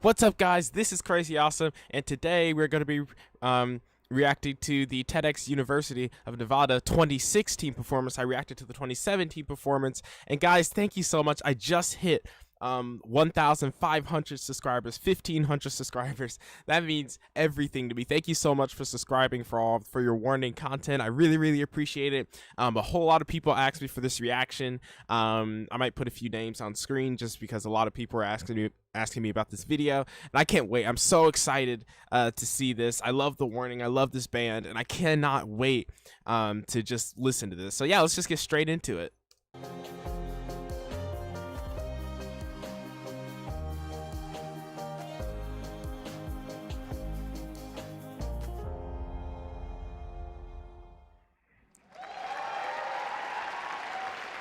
What's up, guys? This is Crazy Awesome, and today we're going to be reacting to the TEDx University of Nevada 2016 performance. I reacted to the 2017 performance, and guys, thank you so much. I just hit 1,500 subscribers, 1,500 subscribers. That means everything to me. Thank you so much for subscribing, for your warning content. I really appreciate it. A whole lot of people asked me for this reaction. I might put a few names on screen just because a lot of people are asking me about this video, and I can't wait. I'm so excited to see this. I love the warning. I love this band, and I cannot wait to just listen to this. So yeah, let's just get straight into it.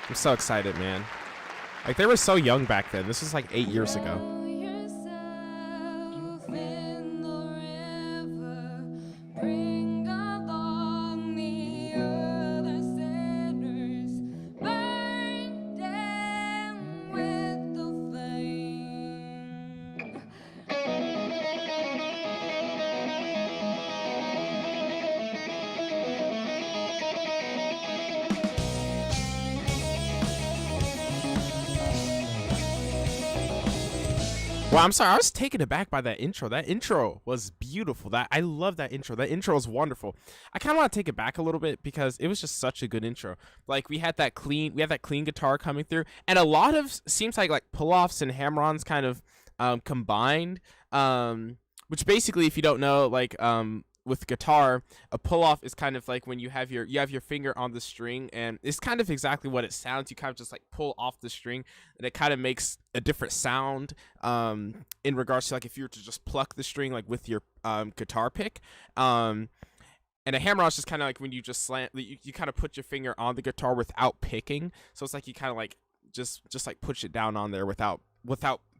I'm so excited, man. Like, they were so young back then. This was like 8 years ago. Well, I'm sorry, I was taken aback by that intro. That intro was beautiful. I love that intro. That intro was wonderful. I kind of want to take it back a little bit because it was just such a good intro. Like, we had that clean guitar coming through, and a lot of seems like pull-offs and hammer-ons kind of combined. Which basically, if you don't know, like with guitar, a pull-off is kind of like when you have your finger on the string, and it's kind of exactly what it sounds. You kind of just like pull off the string, and it kind of makes a different sound in regards to like if you were to just pluck the string like with your guitar pick. And a hammer-on is just kind of like when you just slant, you kind of put your finger on the guitar without picking, so it's like you kind of like just like push it down on there without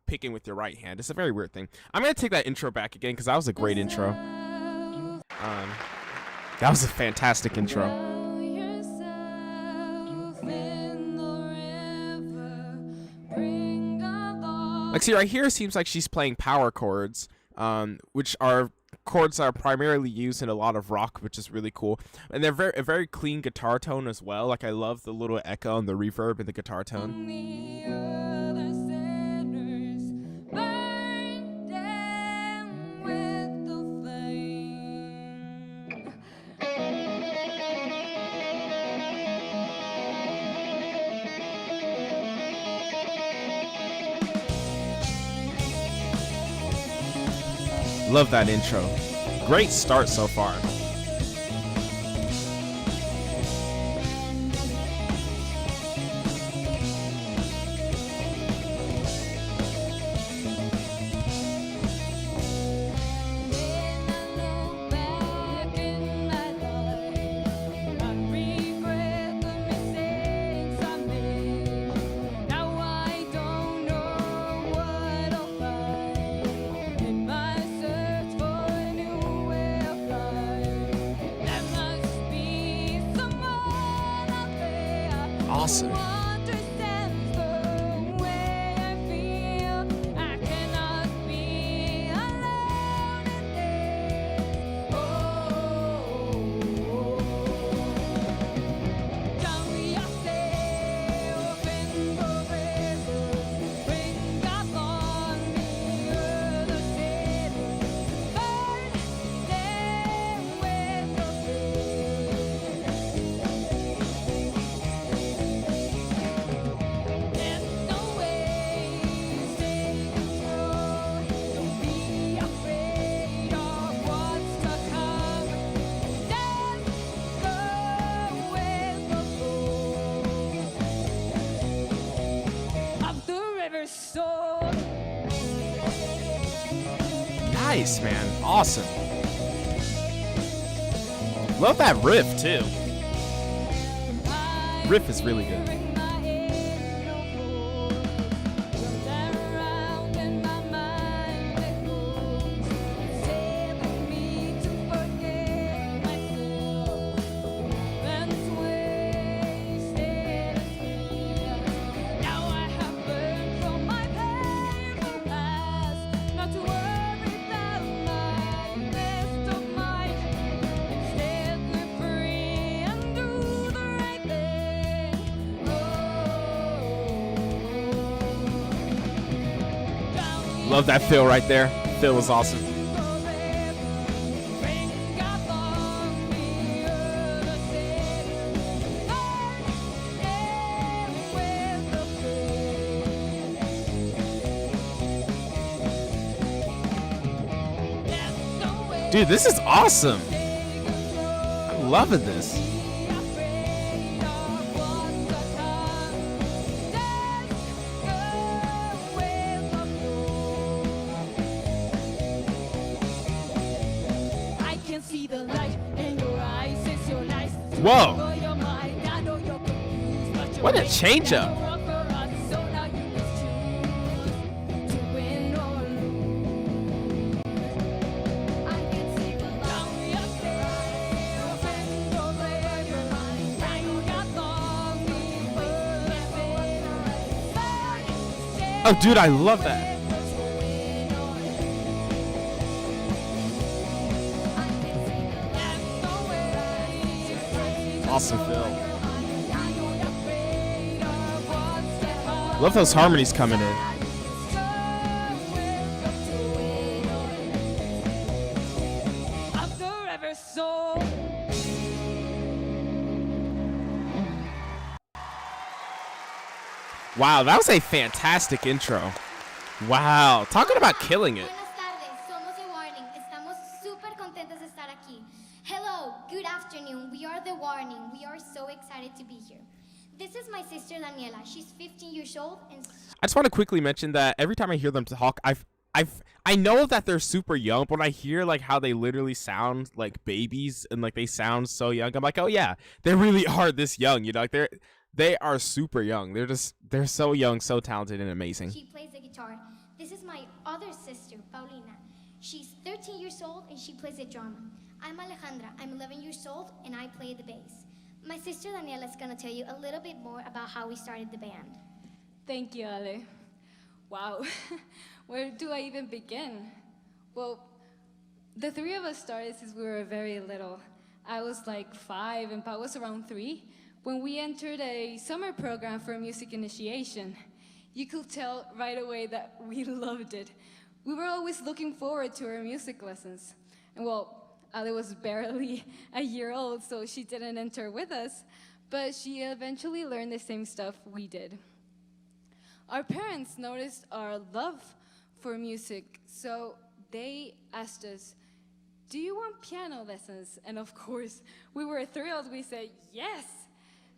picking with your right hand. It's a very weird thing. I'm gonna take that intro back again because that was a great intro. That was a fantastic intro. Like, see, right here it seems like she's playing power chords, which are chords that are primarily used in a lot of rock, which is really cool. And they're a very clean guitar tone as well. Like, I love the little echo and the reverb in the guitar tone. Love that intro. Great start so far. Awesome. Nice, man. Awesome. Love that riff, too. Riff is really good. Not to worry. Love that fill right there. Fill was awesome. Dude, this is awesome. I'm loving this. Whoa. What a change up. Oh, dude, I love that. Awesome, Phil. Love those harmonies coming in. Wow, that was a fantastic intro. Wow, talking about killing it. Buenas tardes, somos The Warning. Estamos súper contentos de estar aquí. Hello, good afternoon. We are The Warning. We are so excited to be here. This is my sister Daniela. She's 15 years old and I just want to quickly mention that every time I hear them talk, I know that they're super young, but when I hear like how they literally sound like babies and like they sound so young, I'm like, oh yeah, they really are this young, you know, like they are super young. They're so young, so talented and amazing. she plays the guitar. This is my other sister, Paulina. She's 13 years old and she plays the drum. I'm Alejandra. I'm 11 years old and I play the bass. My sister Daniela is going to tell you a little bit more about how we started the band. Thank you, Ale. Wow, where do I even begin? Well, the three of us started since we were very little. I was like 5 and Pa was around 3 when we entered a summer program for music initiation. You could tell right away that we loved it. We were always looking forward to our music lessons. And well, Ale was barely a year old, so she didn't enter with us, but she eventually learned the same stuff we did. Our parents noticed our love for music, so they asked us, do you want piano lessons? And of course, we were thrilled. We said, yes.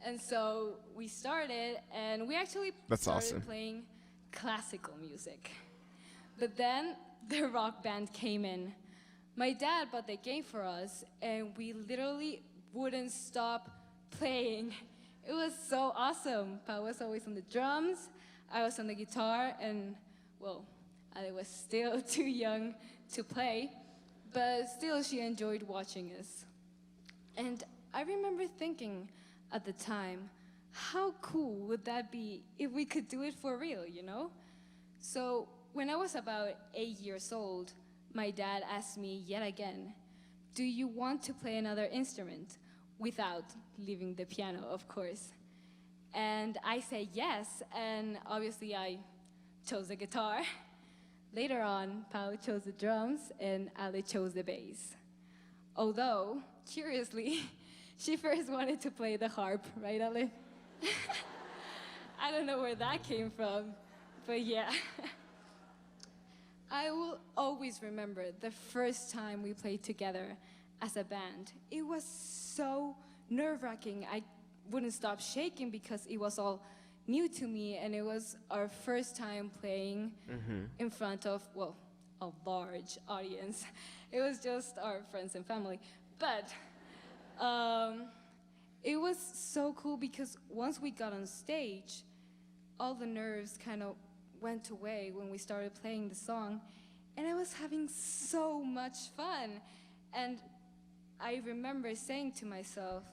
And so we started, and we actually started playing classical music. But then the rock band came in. My dad bought the game for us, and we literally wouldn't stop playing. It was so awesome. Pa was always on the drums, I was on the guitar, and well, I was still too young to play, but still she enjoyed watching us. And I remember thinking at the time, how cool would that be if we could do it for real, you know? So when I was about 8 years old, my dad asked me yet again, do you want to play another instrument? Without leaving the piano, of course. And I said yes, and obviously I chose the guitar. Later on, Pau chose the drums, and Ale chose the bass. Although, curiously, she first wanted to play the harp, right, Ale? I don't know where that came from, but yeah. I will always remember the first time we played together as a band. It was so nerve-wracking. I wouldn't stop shaking because it was all new to me, and it was our first time playing in front of, well, a large audience. It was just our friends and family. But it was so cool because once we got on stage, all the nerves kind of went away when we started playing the song, and I was having so much fun. And I remember saying to myself,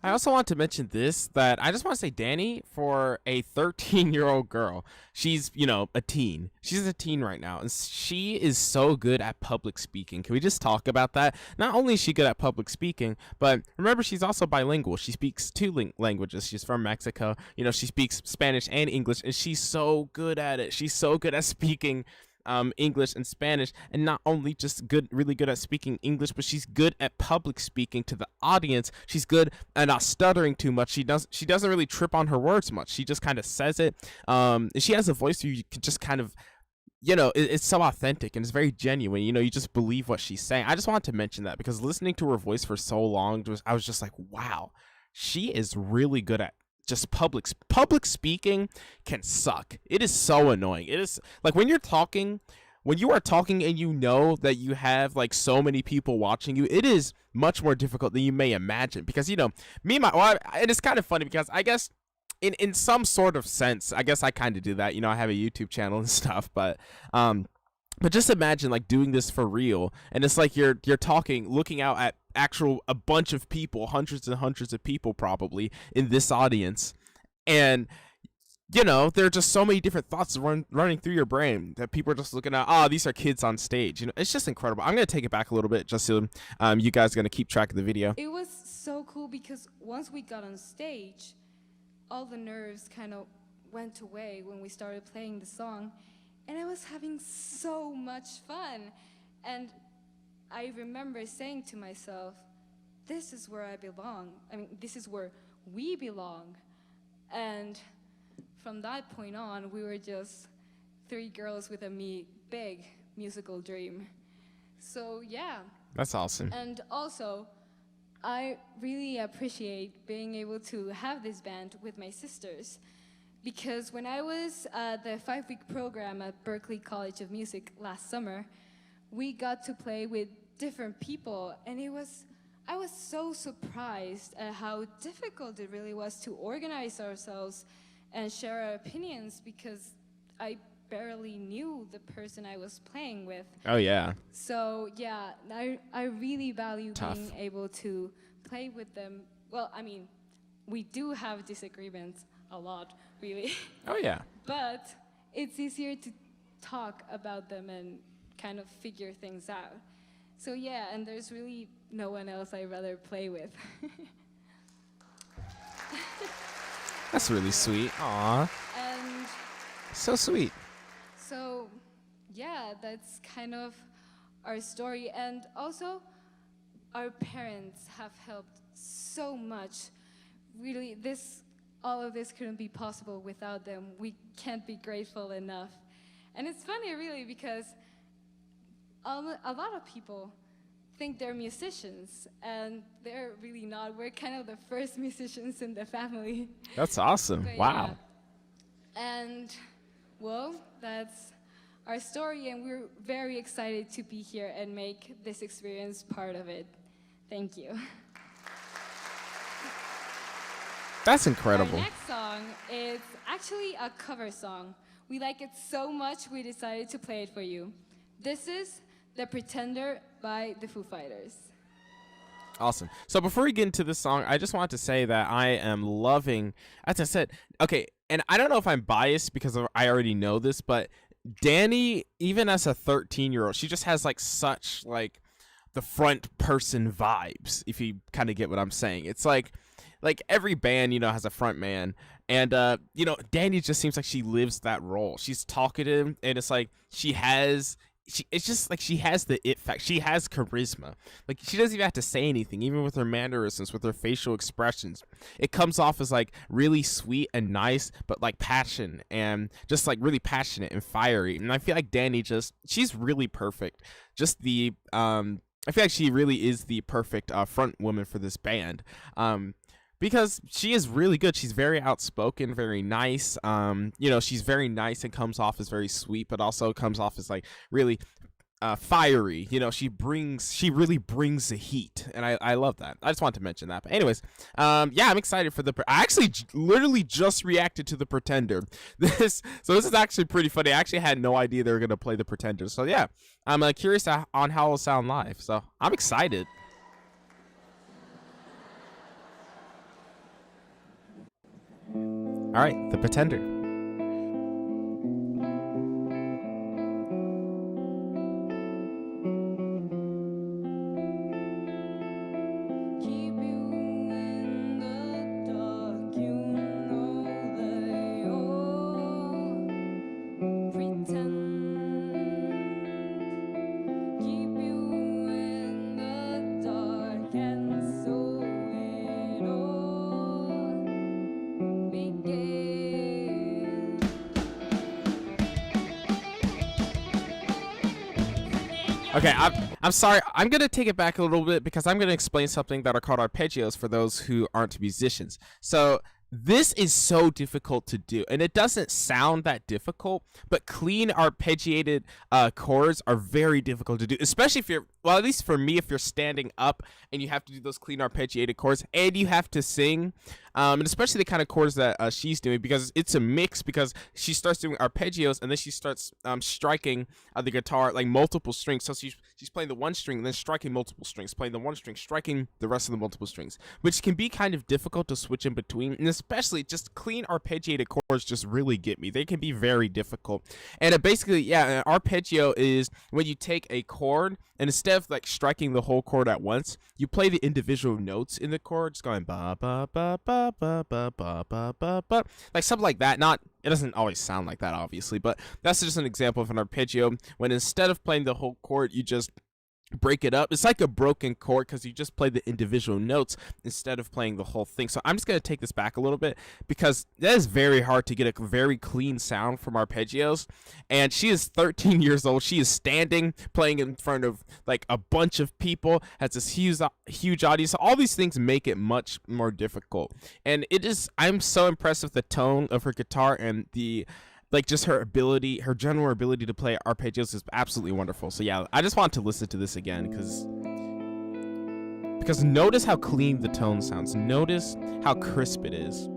I also want to mention this, that I just want to say Danny, for a 13-year-old girl, she's, you know, a teen. She's a teen right now, and she is so good at public speaking. Can we just talk about that? Not only is she good at public speaking, but remember, she's also bilingual. She speaks 2 languages. She's from Mexico. You know, she speaks Spanish and English, and she's so good at it. She's so good at speaking English and Spanish, and not only just really good at speaking English, but she's good at public speaking to the audience. She's good at not stuttering too much. She doesn't really trip on her words much. She just kind of says it. And she has a voice where you can just kind of, it's so authentic and it's very genuine. You just believe what she's saying. I just wanted to mention that because listening to her voice for so long, I was just like, wow, she is really good at just public speaking. Can suck. It is so annoying. It is like when you are talking and you know that you have like so many people watching you, it is much more difficult than you may imagine because and it's kind of funny because I guess in some sort of sense, I guess I kind of do that. I have a YouTube channel and stuff, but just imagine like doing this for real, and it's like you're talking, looking out at a bunch of people, hundreds and hundreds of people probably in this audience, and there are just so many different thoughts running through your brain that people are just looking at. Oh, these are kids on stage. It's just incredible. I'm gonna take it back a little bit just so you guys are gonna keep track of the video. It was so cool because once we got on stage, all the nerves kind of went away when we started playing the song, and I was having so much fun. And I remember saying to myself, this is where I belong. I mean, this is where we belong. And from that point on, we were just three girls with a big musical dream. So yeah. That's awesome. And also, I really appreciate being able to have this band with my sisters, because when I was at the 5-week program at Berklee College of Music last summer, we got to play with different people, and I was so surprised at how difficult it really was to organize ourselves and share our opinions, because I barely knew the person I was playing with. Oh yeah. So yeah, I really value Tough. being able to play with them. Well, I mean, we do have disagreements a lot, really. Oh yeah. But it's easier to talk about them and kind of figure things out. So yeah, and there's really no one else I'd rather play with. That's really sweet. Aw. And So sweet. so, yeah, that's kind of our story. And also, our parents have helped so much. Really, all of this couldn't be possible without them. We can't be grateful enough. And it's funny, really, because a lot of people think they're musicians, and they're really not. We're kind of the first musicians in the family. That's awesome. But Wow. yeah. And, well, that's our story, and we're very excited to be here and make this experience part of it. Thank you. That's incredible. Our next song is actually a cover song. We like it so much, we decided to play it for you. This is The Pretender by the Foo Fighters. Awesome. So before we get into this song, I just wanted to say that I am loving, as I said, okay, and I don't know if I'm biased because I already know this, but Danny, even as a 13-year-old, she just has like such like the front person vibes, if you kind of get what I'm saying. It's like every band, has a front man. And, Danny just seems like she lives that role. She's talkative, and it's like it's just like she has the it fact. She has charisma. Like, she doesn't even have to say anything, even with her mannerisms, with her facial expressions. It comes off as like really sweet and nice, but like passion, and just like really passionate and fiery. And I feel like Danny she's really perfect. I feel like she really is the perfect front woman for this band. Because she is really good. She's very outspoken, very nice. She's very nice and comes off as very sweet, but also comes off as like really fiery. She really brings the heat, and I love that. I just wanted to mention that. But anyways, I'm excited for I actually literally just reacted to The Pretender. This is actually pretty funny. I actually had no idea they were gonna play The Pretender. So yeah, I'm curious on how it'll sound live. So I'm excited. All right, The Pretender. Keep you in the dark, you know they all pretend. Okay, I'm sorry. I'm gonna take it back a little bit because I'm gonna explain something that are called arpeggios for those who aren't musicians. So this is so difficult to do, and it doesn't sound that difficult, but clean arpeggiated chords are very difficult to do, especially if you're, well, at least for me, if you're standing up and you have to do those clean arpeggiated chords and you have to sing, and especially the kind of chords that she's doing, because it's a mix, because she starts doing arpeggios and then she starts striking the guitar like multiple strings. So she's playing the one string and then striking multiple strings, playing the one string, striking the rest of the multiple strings, which can be kind of difficult to switch in between. And especially just clean arpeggiated chords just really get me. They can be very difficult. And basically, yeah, an arpeggio is when you take a chord and instead of like striking the whole chord at once, you play the individual notes in the chord, just going ba ba ba ba ba ba ba ba ba ba, like something like that. Not, it doesn't always sound like that, obviously, but that's just an example of an arpeggio when instead of playing the whole chord, you just break it up. It's like a broken chord because you just play the individual notes instead of playing the whole thing. So I'm just going to take this back a little bit because that is very hard to get a very clean sound from arpeggios. And she is 13 years old. She is standing, playing in front of like a bunch of people, has this huge audience. So all these things make it much more difficult. And it is, I'm so impressed with the tone of her guitar and the, like, just her ability, her general ability to play arpeggios is absolutely wonderful. So yeah, I just want to listen to this again because notice how clean the tone sounds. Notice how crisp it is.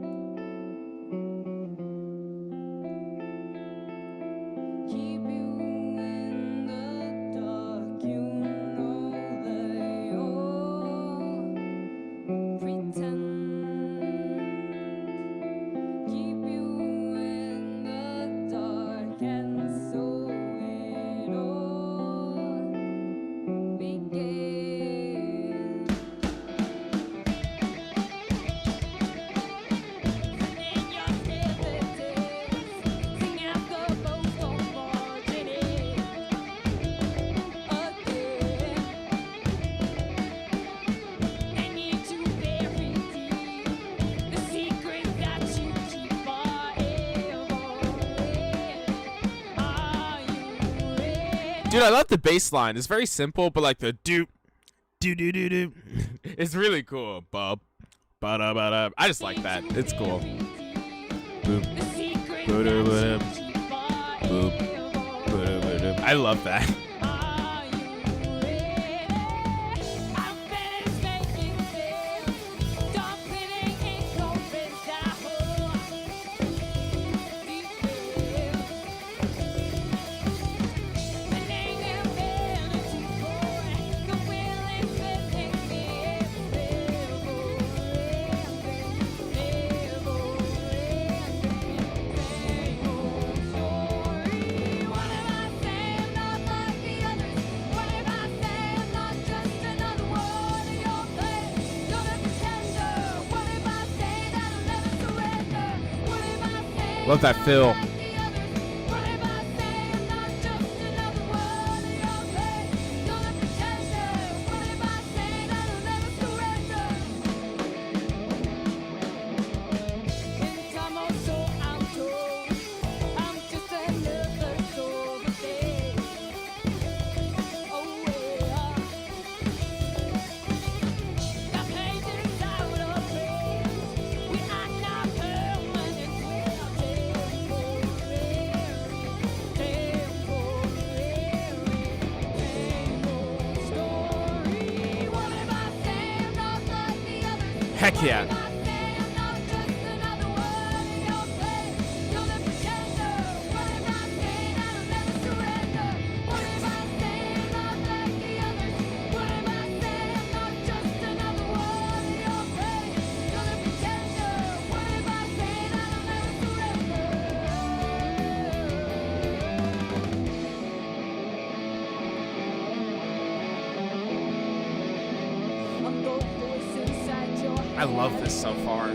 Dude, I love the bass line. It's very simple, but like the do it's really cool. Bub, ba da ba da. I just like that. It's cool. Boop, ba-da-ba-da. Boop, ba-da-ba-da. I love that. Love that fill. Heck yeah. I love this so far. Ooh,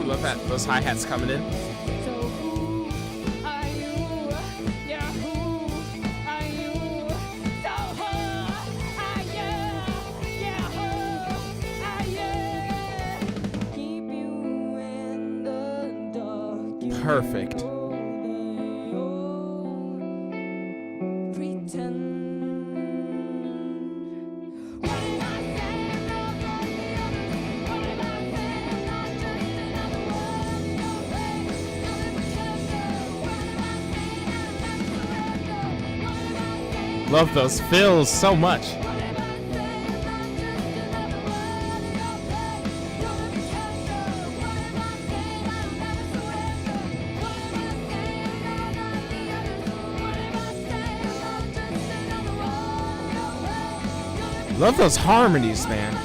love that. Those hi-hats coming in. perfect. Love those fills so much. Love those harmonies, man.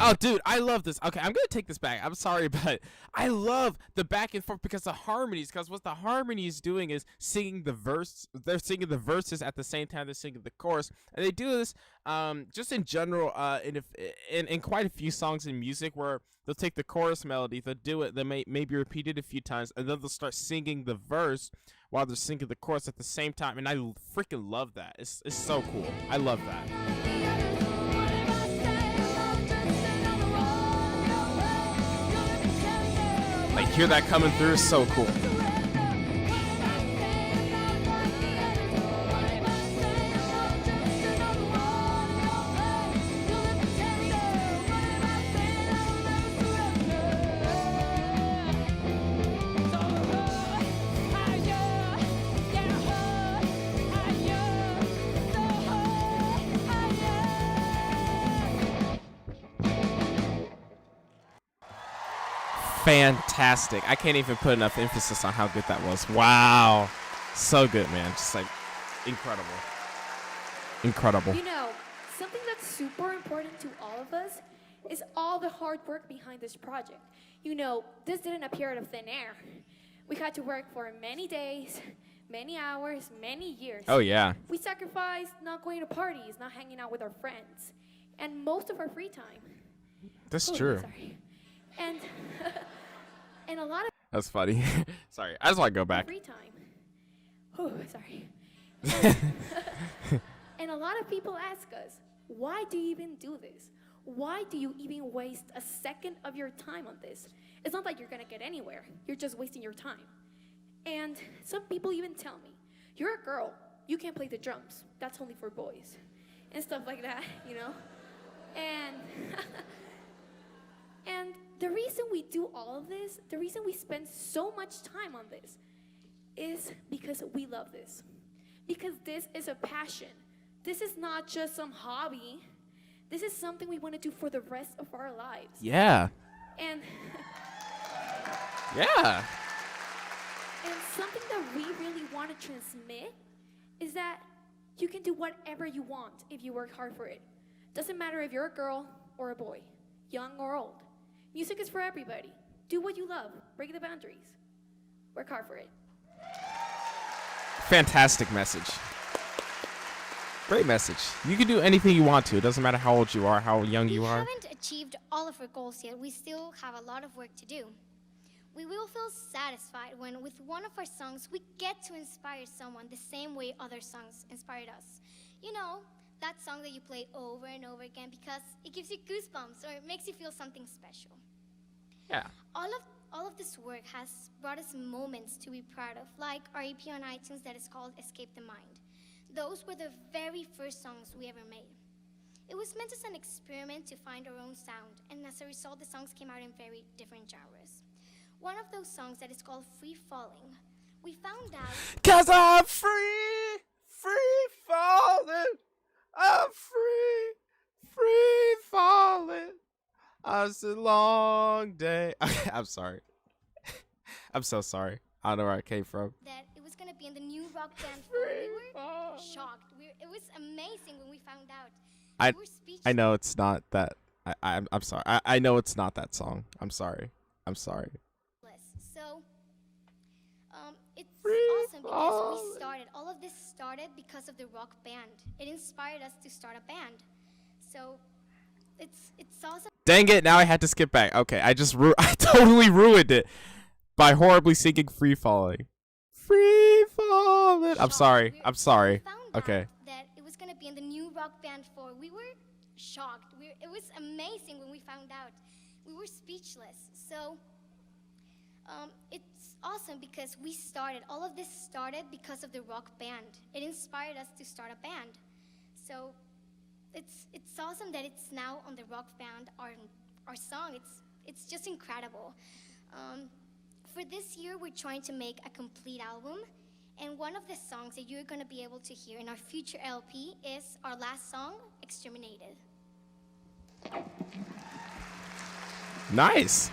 Oh, dude, I love this. Okay, I'm gonna take this back. I'm sorry, but I love the back and forth because the harmonies. Because what the harmonies doing is singing the verse. They're singing the verses at the same time they're singing the chorus, and they do this just in general in quite a few songs in music where they'll take the chorus melody, they'll do it, they maybe repeat it a few times, and then they'll start singing the verse while they're singing the chorus at the same time, and I freaking love that. It's so cool. I love that. Like, hear that coming through is so cool. Fantastic. I can't even put enough emphasis on how good that was. Wow. So good, man. Just like incredible. Incredible. You know, something that's super important to all of us is all the hard work behind this project. You know, this didn't appear out of thin air. We had to work for many days, many hours, many years. Oh, yeah. We sacrificed not going to parties, not hanging out with our friends, and most of our free time. That's true. Sorry. And and a lot of That's funny. Sorry. I just want to go back. free time. Oh, sorry. And a lot of people ask us, why do you even do this? Why do you even waste a second of your time on this? It's not like you're gonna get anywhere. You're just wasting your time. And some people even tell me, you're a girl, you can't play the drums. That's only for boys. And stuff like that, you know? And and the reason we do all of this, the reason we spend so much time on this is because we love this. Because this is a passion. This is not just some hobby. This is something we want to do for the rest of our lives. Yeah. And Yeah. and something that we really want to transmit is that you can do whatever you want if you work hard for it. Doesn't matter if you're a girl or a boy, young or old. Music is for everybody. Do what you love. Break the boundaries. Work hard for it. Fantastic message. Great message. You can do anything you want to. It doesn't matter how old you are, how young you are. We haven't achieved all of our goals yet. We still have a lot of work to do. We will feel satisfied when, with one of our songs, we get to inspire someone the same way other songs inspired us. You know, that song that you play over and over again because it gives you goosebumps or it makes you feel something special. Yeah. All of this work has brought us moments to be proud of, like our EP on iTunes that is called Escape the Mind. Those were the very first songs we ever made. It was meant as an experiment to find our own sound, and as a result, the songs came out in very different genres. One of those songs that is called Free Falling, we found out... 'Cause I'm free, free falling. I'm free, free falling. It's a long day. I'm sorry. I'm so sorry. I don't know where I came from. that it was going to be in the new rock band. We were shocked. It was amazing when we found out. We were speechless. I know it's not that. I'm sorry. I know it's not that song. I'm sorry. I'm sorry. So, it's awesome because we started. All of this started because of the rock band. It inspired us to start a band. So, it's awesome. Dang it! Now I had to skip back. Okay, I totally ruined it by horribly singing "Free Falling." Free falling. I'm sorry. I'm sorry. We found Okay. that it was gonna be in the new Rock Band 4. We were shocked. It was amazing when we found out. We were speechless. So it's awesome because all of this started because of the Rock Band. It inspired us to start a band. So it's awesome that it's now on the Rock Band, our song. It's just incredible. For this year, we're trying to make a complete album, and one of the songs that you're gonna be able to hear in our future LP is our last song, Exterminated. Nice.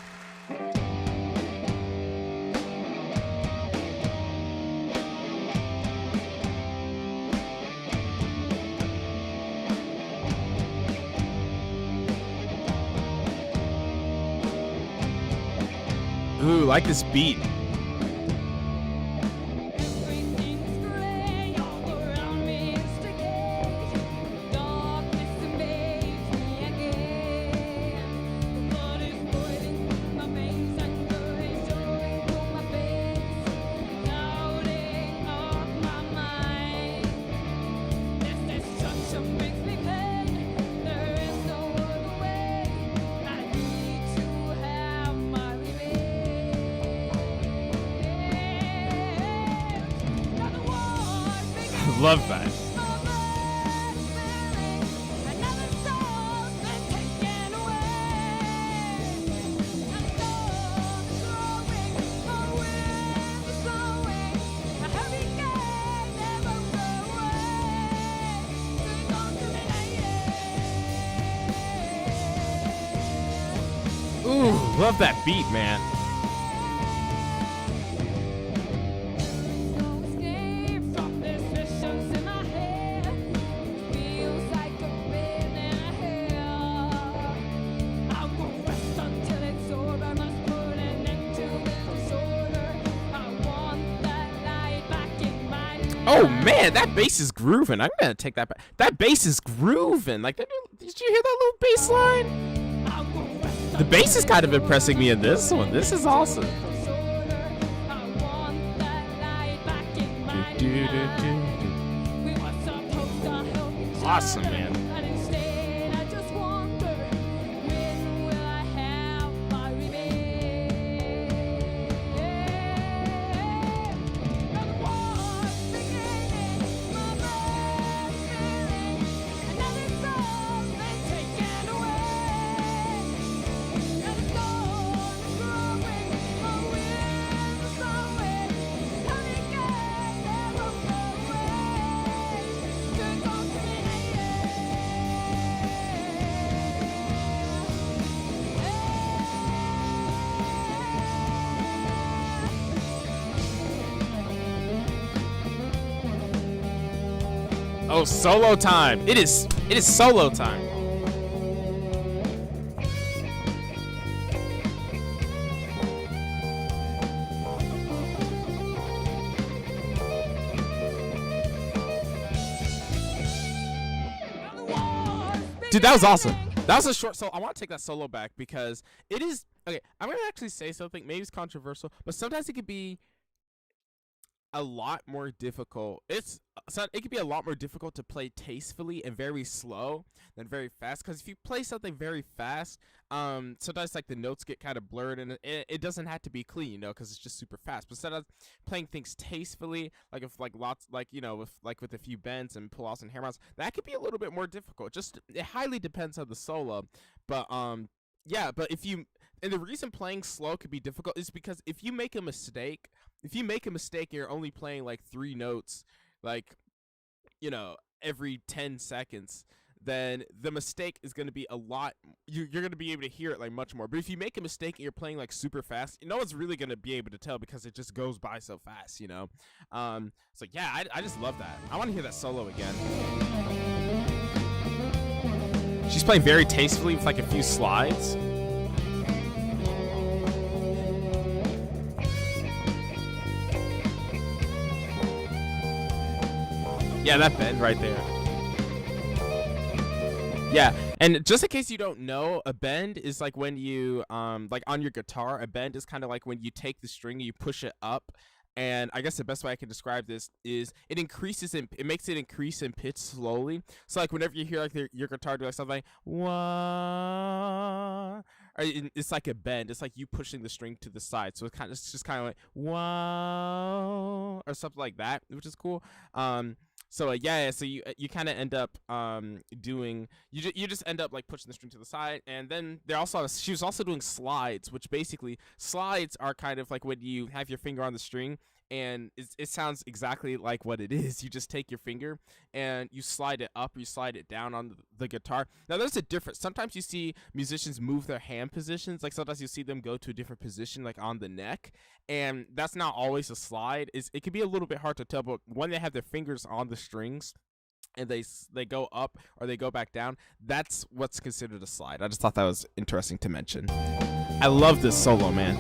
Ooh, like this beat. Love that. Ooh, love that beat, man. Oh man, that bass is grooving. I'm gonna take that back. That bass is grooving. Like, did you hear that little bass line? The bass is kind of impressing me in this one. This is awesome. Awesome, man. Oh, solo time. It is solo time. Dude, that was awesome. That was a short solo. I want to take that solo back because it is okay. I'm gonna actually say something. Maybe it's controversial, but sometimes it could be a lot more difficult. It could be a lot more difficult to play tastefully and very slow than very fast. Because if you play something very fast, sometimes like the notes get kind of blurred, and it doesn't have to be clean, you know, because it's just super fast. But instead of playing things tastefully, like if like lots, like you know, with a few bends and pull offs and hammer outs, that could be a little bit more difficult. Just it highly depends on the solo, but yeah. But and the reason playing slow could be difficult is because if you make a mistake, you're only playing like 3 notes, like, you know, every 10 seconds, then the mistake is going to be a lot. You're going to be able to hear it like much more. But if you make a mistake and you're playing like super fast, no one's really going to be able to tell because it just goes by so fast, you know? So yeah, I just love that. I want to hear that solo again. She's playing very tastefully with like a few slides. Yeah, that bend right there. Yeah, and just in case you don't know, a bend is like when you like on your guitar, a bend is kind of like when you take the string, you push it up, And I guess the best way I can describe this is it makes it increase in pitch slowly. So like whenever you hear like your guitar do like something like wah, it's like a bend. It's like you pushing the string to the side. So it's just kind of like wah or something like that, which is cool. So so you kind of end up doing you just end up like pushing the string to the side, and then she was also doing slides, which basically slides are kind of like when you have your finger on the string, and it sounds exactly like what it is. You just take your finger and you slide it up or you slide it down on the guitar. Now there's a difference. Sometimes you see musicians move their hand positions, like sometimes you see them go to a different position like on the neck, and that's not always a slide. It can be a little bit hard to tell, but when they have their fingers on the strings and they go up or they go back down, that's what's considered a slide. I just thought that was interesting to mention. I love this solo, man.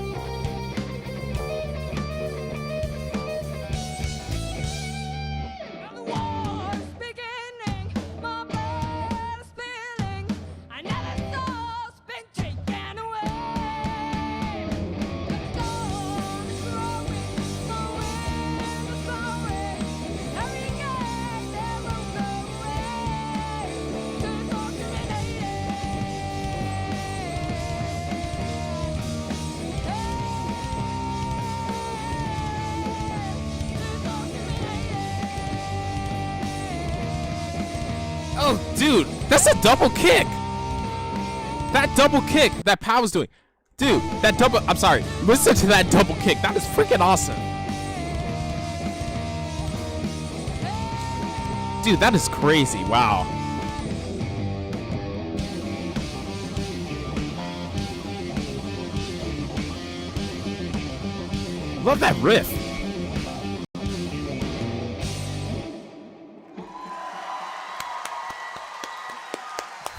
Oh, dude, that's a double kick. That double kick that Pow was doing. Dude, I'm sorry. Listen to that double kick. That is freaking awesome. Dude, that is crazy. Wow. Love that riff.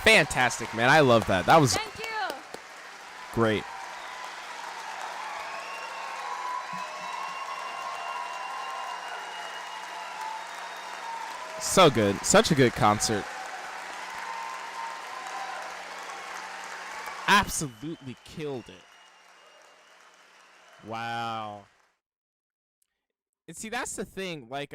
Fantastic, man. I love that. That was Thank you. great. So good. Such a good concert. Absolutely killed it. Wow. And see, that's the thing. Like,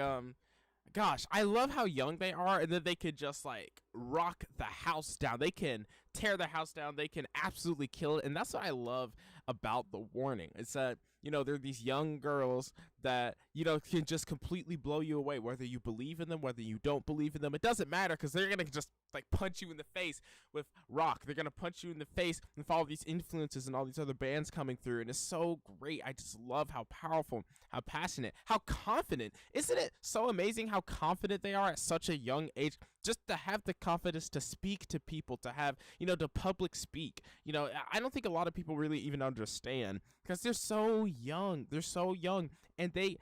gosh, I love how young they are, and then they could just like rock the house down. They can tear the house down. They can absolutely kill it, and that's what I love about The Warning. It's that, you know, they're these young girls that, you know, can just completely blow you away, whether you believe in them, whether you don't believe in them. It doesn't matter, because they're gonna just like punch you in the face with rock. They're gonna punch you in the face with all these influences and all these other bands coming through, and it's so great. I just love how powerful, how passionate, how confident. Isn't it so amazing how confident they are at such a young age? Just to have the confidence to speak to people, to have, you know, to public speak. You know, I don't think a lot of people really even understand, because they're so young. They're so young, and they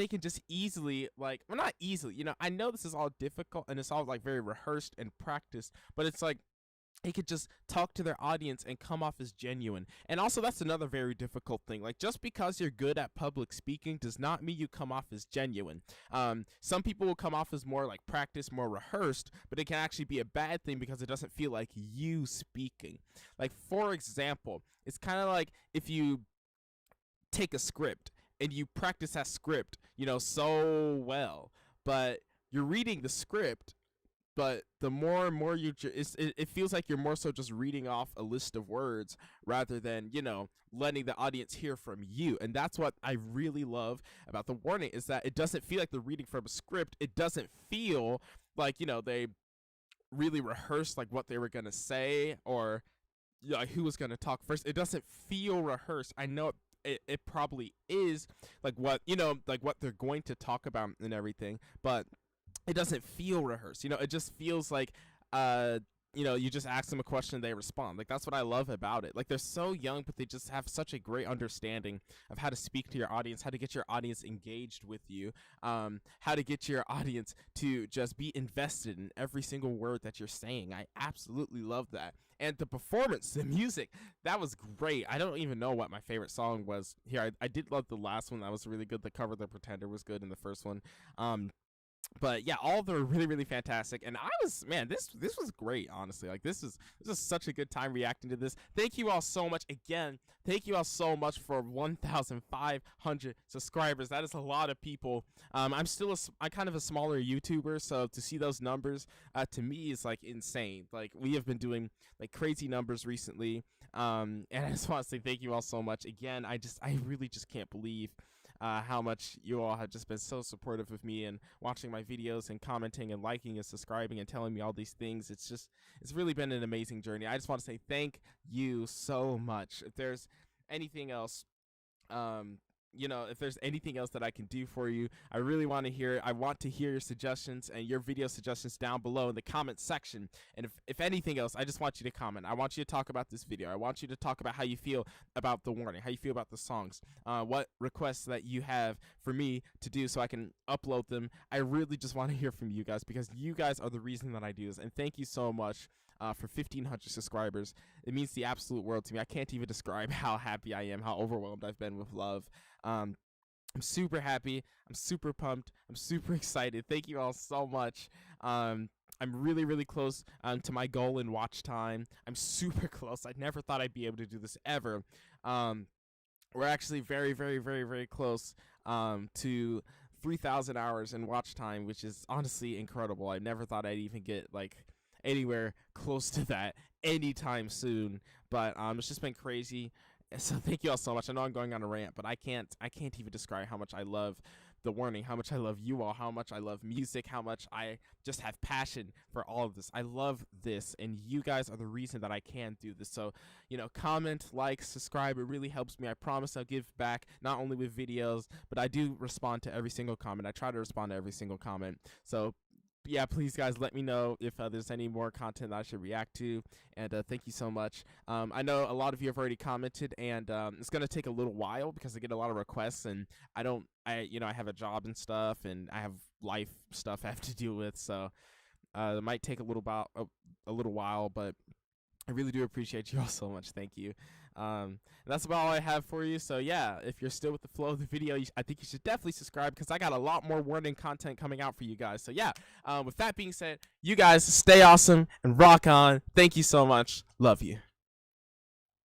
can just easily, like, well, not easily, you know, I know this is all difficult and it's all like very rehearsed and practiced, but it's like they could just talk to their audience and come off as genuine. And also, that's another very difficult thing. Like, just because you're good at public speaking does not mean you come off as genuine. Some people will come off as more like practiced, more rehearsed, but it can actually be a bad thing because it doesn't feel like you speaking. Like, for example, it's kind of like if you take a script and you practice that script, you know, so well, but you're reading the script, but the more and more it feels like you're more so just reading off a list of words rather than, you know, letting the audience hear from you. And that's what I really love about The Warning, is that it doesn't feel like they're reading from a script. It doesn't feel like, you know, they really rehearsed like what they were going to say, or, you know, like who was going to talk first. It doesn't feel rehearsed. I know it probably is like what, you know, like what they're going to talk about and everything, but it doesn't feel rehearsed. You know, it just feels like, you know, you just ask them a question and they respond. Like, that's what I love about it. Like, they're so young, but they just have such a great understanding of how to speak to your audience, how to get your audience engaged with you, how to get your audience to just be invested in every single word that you're saying. I absolutely love that. And the performance, the music, that was great. I don't even know what my favorite song was here. I did love the last one. That was really good. The cover, The Pretender, was good in the first one. but yeah, all of them are really, really fantastic. And I was, man, this was great, honestly. Like this is such a good time reacting to this. Thank you all so much again. Thank you all so much for 1,500 subscribers. That is a lot of people. I'm still I'm kind of a smaller YouTuber, so to see those numbers to me is like insane. Like we have been doing like crazy numbers recently. And I just want to say thank you all so much again. I really just can't believe how much you all have just been so supportive of me and watching my videos and commenting and liking and subscribing and telling me all these things. It's really been an amazing journey. I just want to say thank you so much. If there's anything else, if there's anything else that I can do for you, I really want to hear it. I want to hear your suggestions and your video suggestions down below in the comment section. And if anything else, I just want you to comment. I want you to talk about this video. I want you to talk about how you feel about the warning, how you feel about the songs, what requests that you have for me to do so I can upload them. I really just want to hear from you guys because you guys are the reason that I do this. And thank you so much for 1,500 subscribers. It means the absolute world to me. I can't even describe how happy I am, how overwhelmed I've been with love. I'm super happy. I'm super pumped. I'm super excited. Thank you all so much. I'm really, really close to my goal in watch time. I'm super close. I never thought I'd be able to do this ever. We're actually very, very, very, very close to 3,000 hours in watch time, which is honestly incredible. I never thought I'd even get like anywhere close to that anytime soon. But it's just been crazy. So thank you all so much. I know I'm going on a rant, but I can't even describe how much I love the warning, how much I love you all, how much I love music, how much I just have passion for all of this. I love this, and you guys are the reason that I can do this. So, comment, like, subscribe. It really helps me. I promise I'll give back, not only with videos, but I do respond to every single comment. I try to respond to every single comment. So yeah, please guys, let me know if there's any more content that I should react to, and thank you so much. I know a lot of you have already commented, and it's gonna take a little while because I get a lot of requests, and I have a job and stuff, and I have life stuff I have to deal with, so it might take a little while, but I really do appreciate you all so much. Thank you. That's about all I have for you. So yeah, if you're still with the flow of the video, I think you should definitely subscribe because I got a lot more warning content coming out for you guys. So yeah, with that being said, you guys stay awesome and rock on. Thank you so much. Love you.